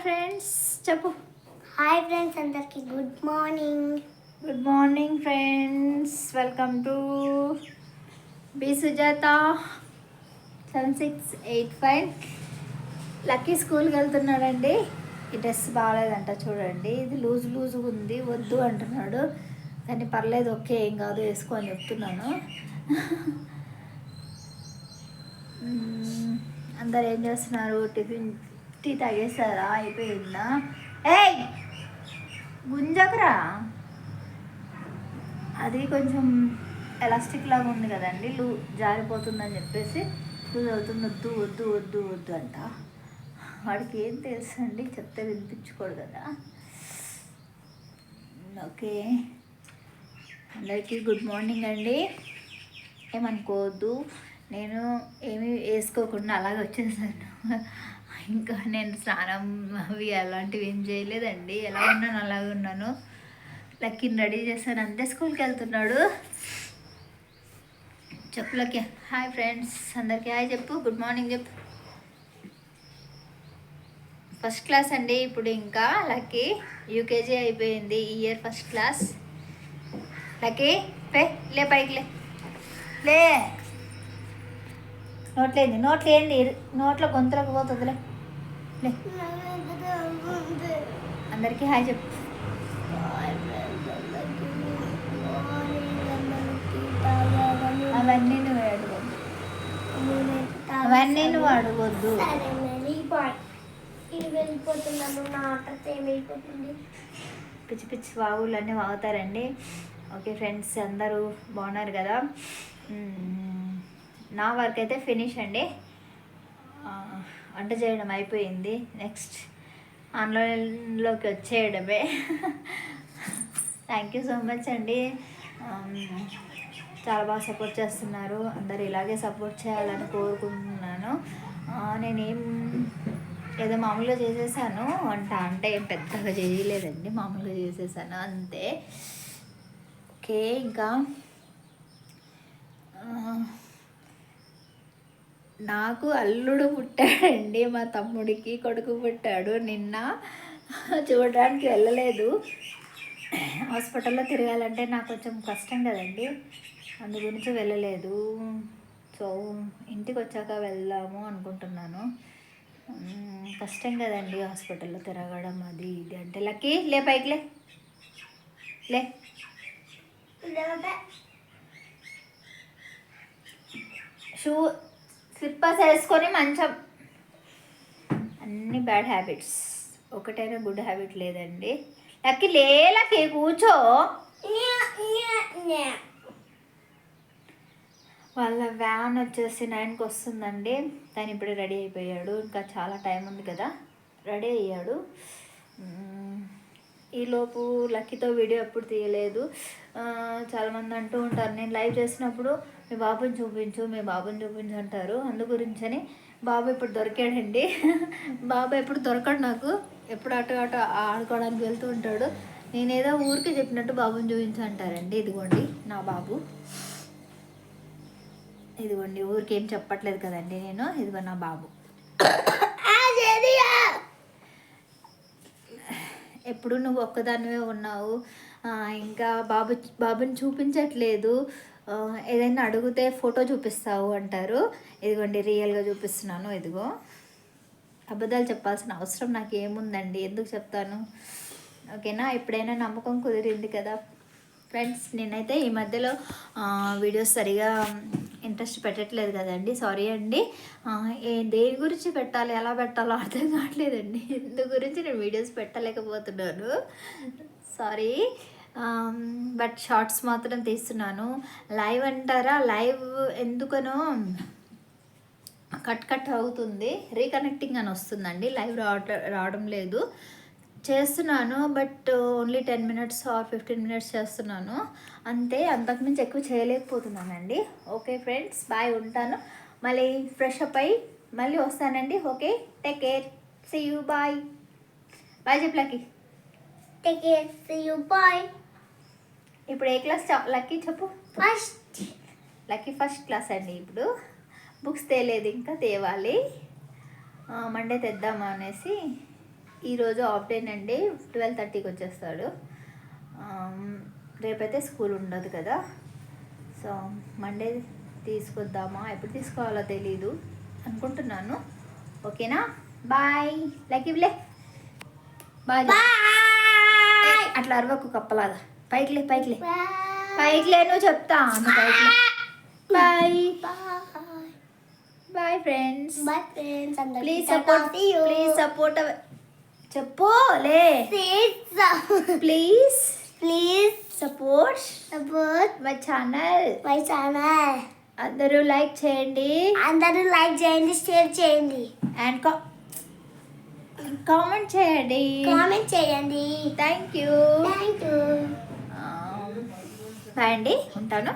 Friends చెప్పు. Hi friends, అందరికి good morning. Good morning friends, welcome to be Sujatha 7685. Lucky స్కూల్కి వెళ్తున్నాడండి. ఈ డ్రెస్ బాగాలేదంట, చూడండి ఇది లూజ్గా ఉంది, వద్దు అంటున్నాడు. కానీ పర్లేదు, ఓకే ఏం కాదు, వేసుకో అని చెప్తున్నాను. అందరు ఏం చేస్తున్నారు? టీ తాగేస్తారా? అయిపోయిందా? ఏయ్ గుంజకరా, అది కొంచెం ఎలాస్టిక్ లాగా ఉంది కదండి, జారిపోతుందని చెప్పేసి లూజ్ అవుతుంది. వద్దు వద్దు వద్దు వద్దు అంట. వాడికి ఏం తెలుసు అండి, చెప్తే వినిపించుకోడు కదా. ఓకే, అందరికీ గుడ్ మార్నింగ్ అండి. ఏమనుకోవద్దు, నేను ఏమీ వేసుకోకుండా అలాగే వచ్చేసాను. ఇంకా నేను స్నానం అవి అలాంటివి ఏం చేయలేదండి. ఎలా ఉన్నాను అలాగే ఉన్నాను. లక్కీని రెడీ చేశాను అంతే, స్కూల్కి వెళ్తున్నాడు. చెప్పు లక్కీ. హాయ్ ఫ్రెండ్స్, అందరికీ హాయ్ చెప్పు, గుడ్ మార్నింగ్ చెప్పు. ఫస్ట్ క్లాస్ అండి ఇప్పుడు. ఇంకా లక్కీ యూకేజీ అయిపోయింది, ఈ ఇయర్ ఫస్ట్ క్లాస్. లక్కీ లే పైకి లే. నోట్లేంది నోట్లో గొంతులకు పోతుందిలే. అందరికీ హాయ్ చెప్పు. అవన్నీ నువ్వు అడగొద్దు, అవన్నీ నువ్వు అడగొద్దు. పిచ్చి పిచ్చి వాగులు అన్నీ వాగుతారండి. ఓకే ఫ్రెండ్స్, అందరూ బాగున్నారు కదా. నా వర్క్ అయితే ఫినిష్ అండి. వంట చేయడం అయిపోయింది. నెక్స్ట్ ఆన్లైన్లోకి వచ్చేయడమే. థ్యాంక్ యూ సో మచ్ అండి. చాలా బాగా సపోర్ట్ చేస్తున్నారు. అందరు ఇలాగే సపోర్ట్ చేయాలని కోరుకుంటున్నాను. నేనేం ఏదో మామూలుగా చేసేసాను వంట, అంటే ఏం పెద్దగా చేయలేదండి, మామూలుగా చేసేసాను అంతే. ఓకే, ఇంకా నాకు అల్లుడు పుట్టాడండి. మా తమ్ముడికి కొడుకు పుట్టాడు నిన్న. చూడడానికి వెళ్ళలేదు. హాస్పిటల్లో తిరగాలంటే నాకు కొంచెం కష్టం కదండి, అందు గురించి వెళ్ళలేదు. సో ఇంటికి వచ్చాక వెళ్దాము అనుకుంటున్నాను. కష్టం కదండి హాస్పిటల్లో తిరగడం, అది ఇది అంటే. లక్కీ లే పైకి లే. షూ స్లిప్పర్స్ వేసుకొని మంచం. అన్ని బ్యాడ్ హ్యాబిట్స్, ఒకటైనా గుడ్ హ్యాబిట్ లేదండి. లక్కీ లక్కీ కూర్చో. వాళ్ళ వ్యాన్ వచ్చేసి 9కి వస్తుందండి. తను ఇప్పుడే రెడీ అయిపోయాడు. ఇంకా చాలా టైం ఉంది కదా, రెడీ అయ్యాడు. ఈలోపు లక్కీతో వీడియో ఎప్పుడు తీయలేదు. చాలామంది అంటూ ఉంటారు, నేను లైవ్ చేసినప్పుడు మీ బాబుని చూపించు అంటారు. అందు గురించని బాబు ఇప్పుడు దొరికాడండి. బాబు ఎప్పుడు దొరకడు నాకు, ఎప్పుడు అటు ఆడుకోవడానికి వెళ్తూ ఉంటాడు. నేనేదో ఊరికి చెప్పినట్టు బాబుని చూపించు అంటారండి. ఇదిగోండి నా బాబు, ఇదిగోండి, ఊరికి ఏం చెప్పట్లేదు కదండి నేను. ఇదిగో నా బాబు. ఎప్పుడు నువ్వు ఒక్కదానివే ఉన్నావు, ఇంకా బాబుని చూపించట్లేదు, ఏదైనా అడిగితే ఫోటో చూపిస్తావు అంటారు. ఇదిగోండి రియల్గా చూపిస్తున్నాను. ఇదిగో, అబద్ధాలు చెప్పాల్సిన అవసరం నాకు ఏముందండి, ఎందుకు చెప్తాను? ఓకేనా, ఎప్పుడైనా నమ్మకం కుదిరింది కదా ఫ్రెండ్స్. నేనైతే ఈ మధ్యలో వీడియోస్ సరిగా ఇంట్రెస్ట్ పెట్టట్లేదు కదండి, సారీ అండి. దేని గురించి పెట్టాలి, ఎలా పెట్టాలో అర్థం కావట్లేదండి. ఇందు గురించి నేను వీడియోస్ పెట్టలేకపోతున్నాను, సారీ. బట్ షార్ట్స్ మాత్రం తీస్తున్నాను. లైవ్ అంటారా, లైవ్ ఎందుకనో కట్ అవుతుంది, రీకనెక్టింగ్ అని వస్తుందండి. లైవ్ రావడం లేదు. చేస్తున్నాను but only 10 minutes or 15 minutes చేస్తున్నాను అంతే, అంతకుమించి ఎక్కువ చేయలేకపోతున్నానండి. ఓకే ఫ్రెండ్స్, బాయ్, ఉంటాను. మళ్ళీ ఫ్రెష్ అప్ అయ్యి మళ్ళీ వస్తానండి. Okay, take care, see you, bye. Bye చెప్పు Lucky. Take care, see you, bye. ఇప్పుడు ఏ క్లాస్ లక్కీ చెప్పు? ఫస్ట్. లక్కీ ఫస్ట్ క్లాస్ అండి. ఇప్పుడు బుక్స్ తేలేదు, ఇంకా తేవాలి. మండే తెద్దామా అనేసి ఈరోజు ఆఫ్ డే అండి, 12:30కి వచ్చేస్తాడు. రేపైతే స్కూల్ ఉండదు కదా, సో మండే తీసుకొద్దామా, ఎప్పుడు తీసుకోవాలో తెలీదు, అనుకుంటున్నాను. ఓకేనా, బాయ్. లైక్ ఇవ్వలే, బాయ్. అట్లా అరవకు కప్పలాగా, పైకిలే పైకిలే పైకిలే, నువ్వు చెప్తా పైకిలే. Bye bye friends. Bye friends. Please support చెప్పు లే. Please support my channel. అందరూ లైక్ చేయండి అందరూ లైక్ చేయండి, షేర్ చేయండి, అండ్ కామెంట్ చేయండి. కామెంట్ చేయండి. Thank you. Thank you. Bye అండి, ఉంటాను.